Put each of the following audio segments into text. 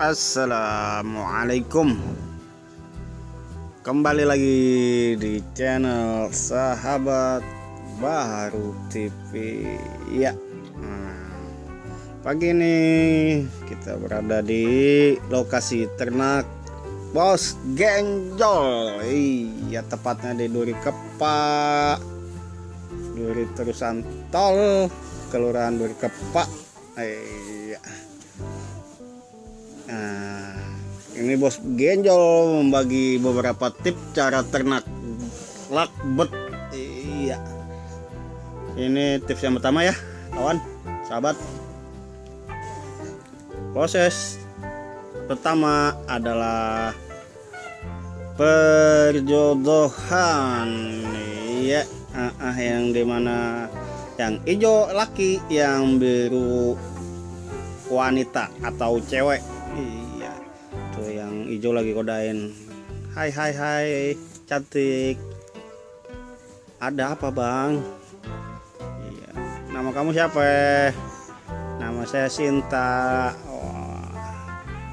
Assalamualaikum. Kembali lagi di channel Sahabat Baharu TV. Ya, pagi ini kita berada di lokasi ternak Bos Genjol. Iya, tepatnya di Duri Kepak, Duri Terusan Tol, Kelurahan Duri Kepak. Iya. Nah, ini Bos Genjol membagi beberapa tips cara ternak lakbet. Iya. Ini tips yang pertama ya, kawan, sahabat. Proses pertama adalah perjodohan. Iya, yang dimana yang hijau laki, yang biru wanita atau cewek. Iya, tuh yang hijau lagi kodain. Hai cantik, ada apa bang? Iya, nama kamu siapa? Nama saya Sinta.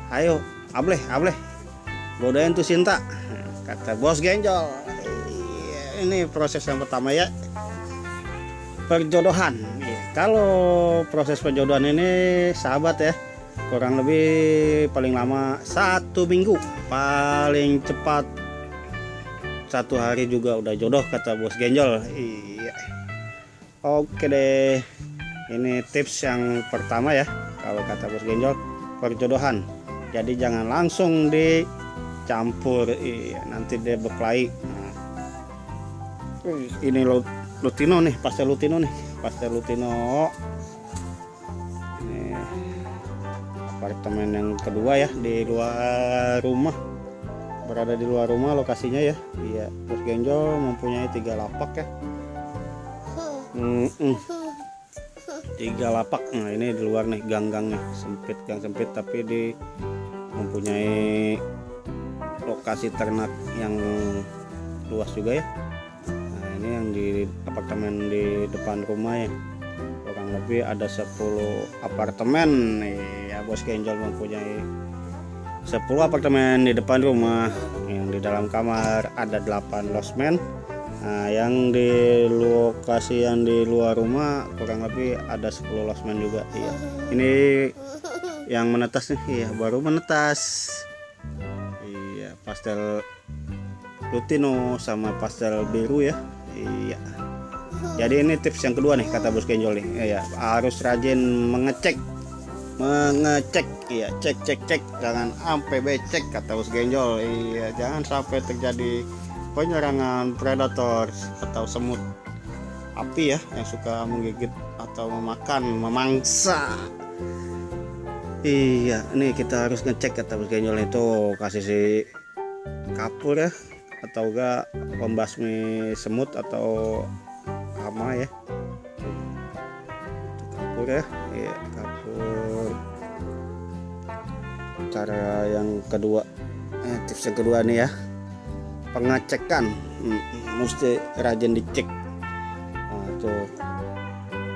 Ayo, ableh, godain tuh Sinta, kata Bos Genjol. Iya, ini proses yang pertama ya, perjodohan. Kalau proses perjodohan ini sahabat ya, kurang lebih paling lama 1 minggu, paling cepat 1 hari juga udah jodoh, kata Bos Genjol. Iya. Oke deh, ini tips yang pertama ya, kalau kata Bos Genjol, perjodohan. Jadi jangan langsung dicampur, iya, nanti dia berkelahi. Ini Lutino nih, pastel Lutino nih, pastel Lutino. Ini apartemen yang kedua ya, di luar rumah, berada di luar rumah lokasinya ya. Iya, Bos Genjol mempunyai 3 lapak ya. 3 lapak. Nah, ini di luar nih, gang-gangnya sempit, gang sempit, tapi mempunyai lokasi ternak yang luas juga ya. Nah, ini yang di apartemen di depan rumah ya, kurang lebih ada 10 apartemen ya. Bos Genjol mempunyai 10 apartemen di depan rumah. Yang di dalam kamar ada 8 losmen. Nah, yang di lokasi yang di luar rumah kurang lebih ada 10 losmen juga. Iya, ini yang menetas nih, iya, baru menetas. Iya, pastel Lutino sama pastel biru ya. Iya. Jadi ini tips yang kedua nih, kata Bos Genjol nih. Iya, harus rajin mengecek. Iya, cek, jangan sampai becek, kata Bos Genjol. Iya, jangan sampai terjadi penyerangan predator atau semut api ya, yang suka menggigit atau memangsa. Iya, ini kita harus ngecek, kata Bos Genjol itu, kasih si kapur ya, atau enggak pembasmi semut atau hama ya. Kapur ya, iya, kapur. Cara yang kedua, tips yang kedua nih ya, pengecekan. Mesti rajin dicek. Nah, tuh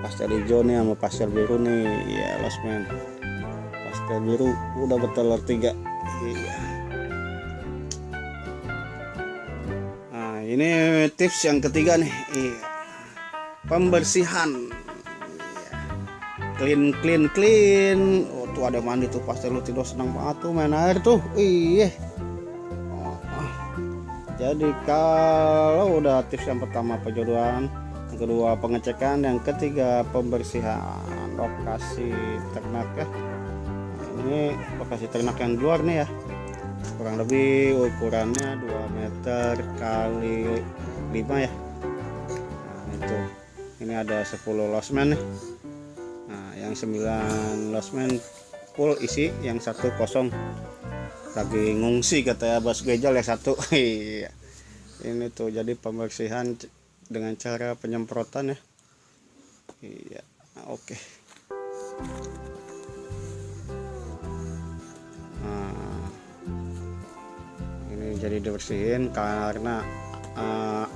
pastel hijau nih sama pastel biru nih ya, losmen. Pastel biru udah bertelur 3. Iya. Nah, ini tips yang ketiga nih. Iya, pembersihan. Iya. Clean. Oh, tuh ada mandi tuh, pastel Lutino senang banget tuh main air tuh. Iya. Jadi kalau udah tips yang pertama perjodohan, yang kedua pengecekan, yang ketiga pembersihan lokasi ternak ya. Nah, ini lokasi ternak yang luar nih ya, kurang lebih ukurannya 2 meter kali 5 ya. Nah, itu ini ada 10 losmen nih. Nah, yang 9 losmen full isi, yang 1 kosong, lagi ngungsi, kata Bos Genjol yang 1. Iya, ini tuh jadi pembersihan dengan cara penyemprotan ya. Iya, oke. Nah, ini jadi dibersihin karena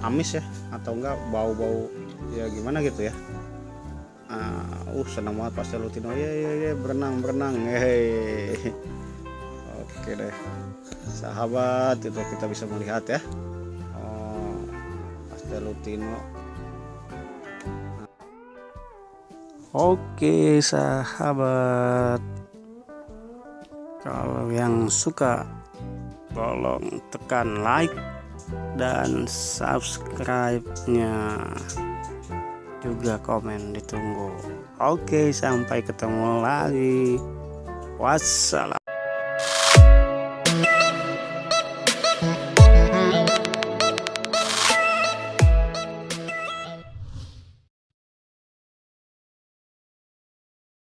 amis ya, atau enggak bau-bau ya, gimana gitu ya. Senang banget pastel Lutino ya, berenang. Oke deh sahabat, itu kita bisa melihat ya Pastelutino. Oke sahabat, kalau yang suka tolong tekan like dan subscribe-nya, juga komen ditunggu. Oke, sampai ketemu lagi. Wassalam.